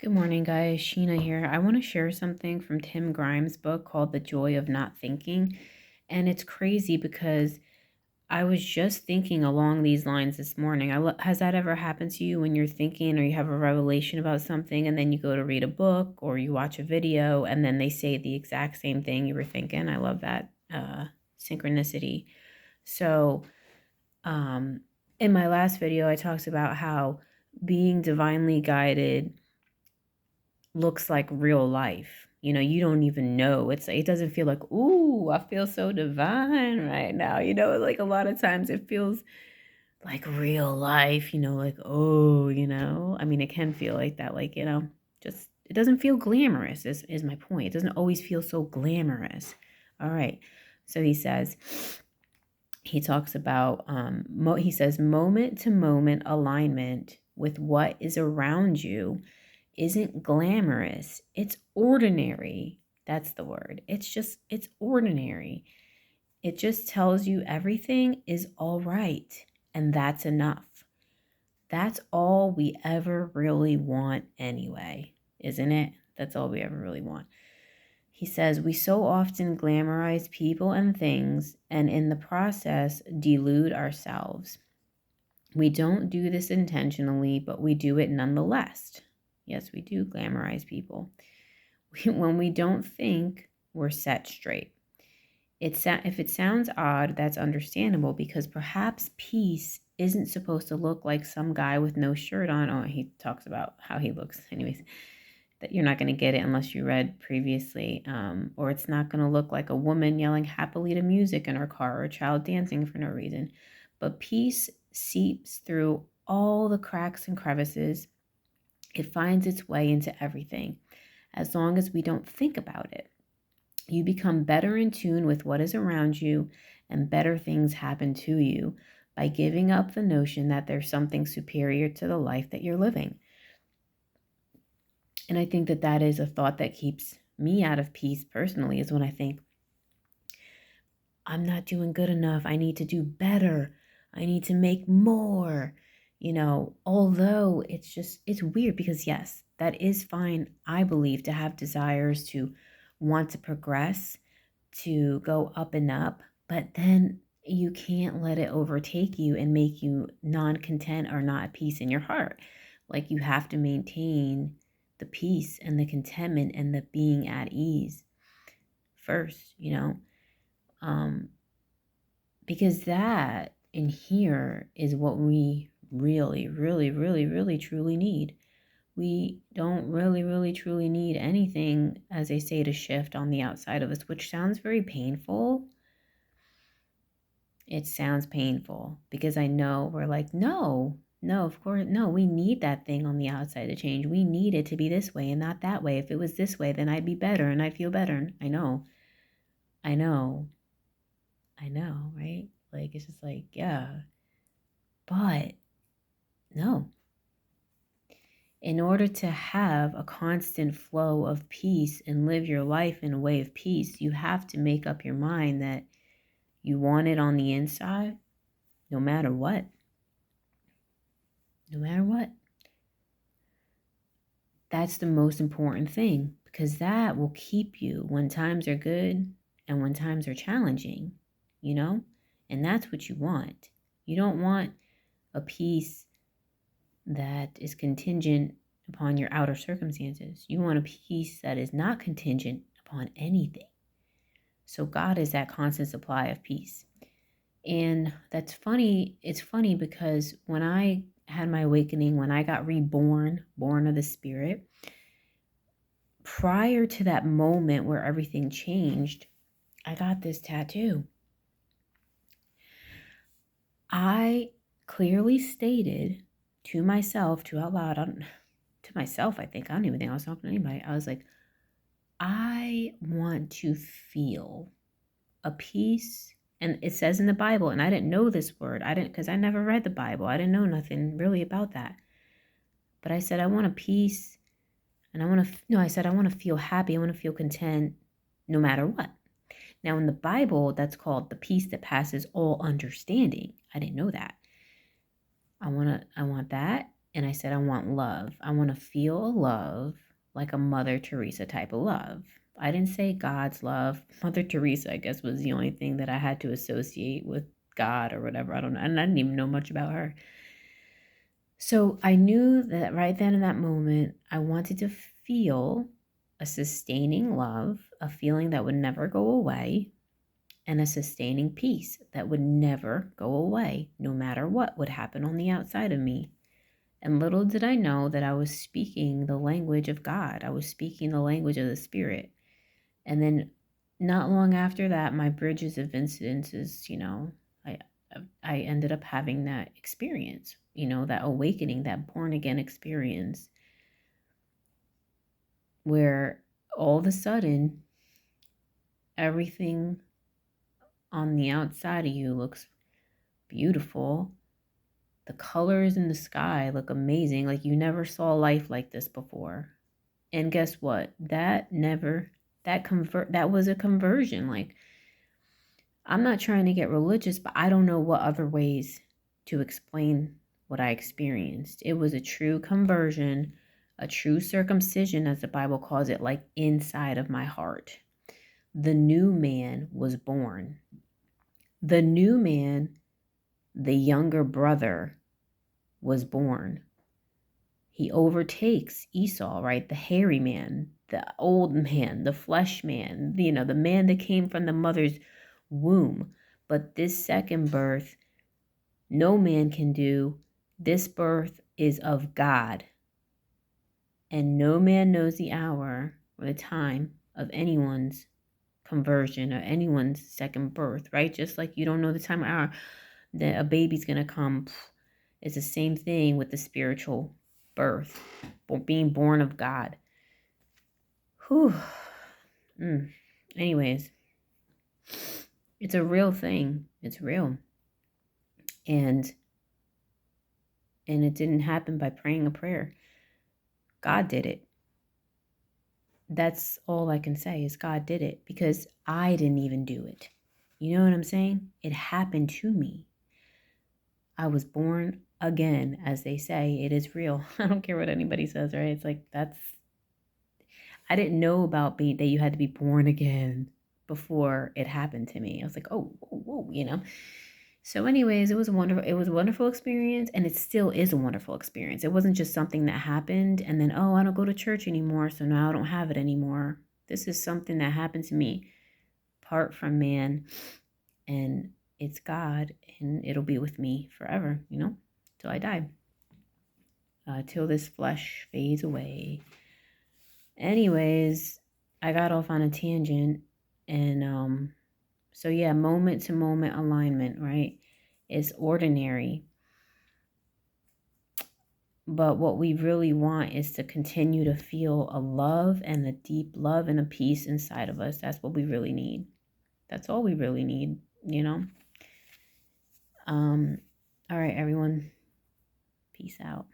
Good morning, guys. Sheena here. I want to share something from Tim Grimes' book called The Joy of Not Thinking. And it's crazy because I was just thinking along these lines this morning. Has that ever happened to you when you're thinking or you have a revelation about something and then you go to read a book or you watch a video and then they say the exact same thing you were thinking? I love that synchronicity. So, um, in my last video, I talked about how being divinely guided looks like real life. You don't even know. It doesn't feel like, ooh, I feel so divine right now. Like a lot of times it feels like real life, like, oh, I mean, it can feel like that, like, just it doesn't feel glamorous is my point. It doesn't always feel so glamorous. All right. So he talks about he says moment to moment alignment with what is around you isn't glamorous. It's ordinary. That's the word. It's ordinary. It just tells you everything is all right. And that's enough. That's all we ever really want anyway, isn't it? That's all we ever really want. He says, we so often glamorize people and things, and in the process, delude ourselves. We don't do this intentionally, but we do it nonetheless. Yes, we do glamorize people. When we don't think, we're set straight. If it sounds odd, that's understandable because perhaps peace isn't supposed to look like some guy with no shirt on. Oh, he talks about how he looks. Anyways, that you're not going to get it unless you read previously. Or it's not going to look like a woman yelling happily to music in her car or a child dancing for no reason. But peace seeps through all the cracks and crevices. It finds its way into everything as long as we don't think about it. You become better in tune with what is around you, and better things happen to you by giving up the notion that there's something superior to the life that you're living. And I think that that is a thought that keeps me out of peace personally, is when I think, I'm not doing good enough. I need to do better. I need to make more. Although it's weird because, yes, that is fine, I believe, to have desires to want to progress, to go up and up, but then you can't let it overtake you and make you non-content or not at peace in your heart. Like, you have to maintain the peace and the contentment and the being at ease first, because that in here is what we really, really, really, really, truly need. We don't really, really, truly need anything, as they say, to shift on the outside of us, which sounds very painful. It sounds painful because I know we're like, no, of course, no, we need that thing on the outside to change. We need it to be this way and not that way. If it was this way, then I'd be better and I'd feel better. I know, I know, I know, right? Like, it's just like, yeah, but no. In order to have a constant flow of peace and live your life in a way of peace, you have to make up your mind that you want it on the inside, no matter what. No matter what. That's the most important thing, because that will keep you when times are good and when times are challenging, and that's what you want. You don't want a peace that is contingent upon your outer circumstances. You want a peace that is not contingent upon anything. So God is that constant supply of peace. And that's funny. It's funny because when I had my awakening, when I got reborn, born of the Spirit, prior to that moment where everything changed, I got this tattoo. I clearly stated to myself, to out loud, to myself, I think, I don't even think I was talking to anybody. I was like, I want to feel a peace. And it says in the Bible, and I didn't know this word. Because I never read the Bible. I didn't know nothing really about that. But I said, I want a peace. And I said, I want to feel happy. I want to feel content no matter what. Now, in the Bible, that's called the peace that passes all understanding. I didn't know that. I want that. And I said, I want love. I want to feel love like a Mother Teresa type of love. I didn't say God's love. Mother Teresa, I guess, was the only thing that I had to associate with God or whatever. I don't know. And I didn't even know much about her. So I knew that right then in that moment, I wanted to feel a sustaining love, a feeling that would never go away, and a sustaining peace that would never go away, no matter what would happen on the outside of me. And little did I know that I was speaking the language of God. I was speaking the language of the Spirit. And then not long after that, my bridges of incidences, I ended up having that experience, that awakening, that born again experience where all of a sudden everything on the outside of you looks beautiful. The colors in the sky look amazing. Like you never saw life like this before. And guess what? That was a conversion. Like I'm not trying to get religious, but I don't know what other ways to explain what I experienced. It was a true conversion, a true circumcision, as the Bible calls it, like inside of my heart. The new man was born. The new man, the younger brother, was born. He overtakes Esau, right? The hairy man, the old man, the flesh man, the man that came from the mother's womb. But this second birth, no man can do. This birth is of God. And no man knows the hour or the time of anyone's conversion or anyone's second birth, right? Just like you don't know the time or hour that a baby's going to come. It's the same thing with the spiritual birth, being born of God. Whew. Anyways, it's a real thing. It's real. And it didn't happen by praying a prayer. God did it. That's all I can say is God did it because I didn't even do it. You know what I'm saying? It happened to me. I was born again, as they say. It is real. I don't care what anybody says, right? It's like I didn't know about that you had to be born again before it happened to me. I was like, oh, whoa. So anyways, it was a wonderful experience, and it still is a wonderful experience. It wasn't just something that happened and then, I don't go to church anymore, so now I don't have it anymore. This is something that happened to me apart from man, and it's God, and it'll be with me forever, till I die. Till this flesh fades away. Anyways, I got off on a tangent, and so yeah, moment to moment alignment, right? It's ordinary. But what we really want is to continue to feel a love and a deep love and a peace inside of us. That's what we really need. That's all we really need, All right, everyone. Peace out.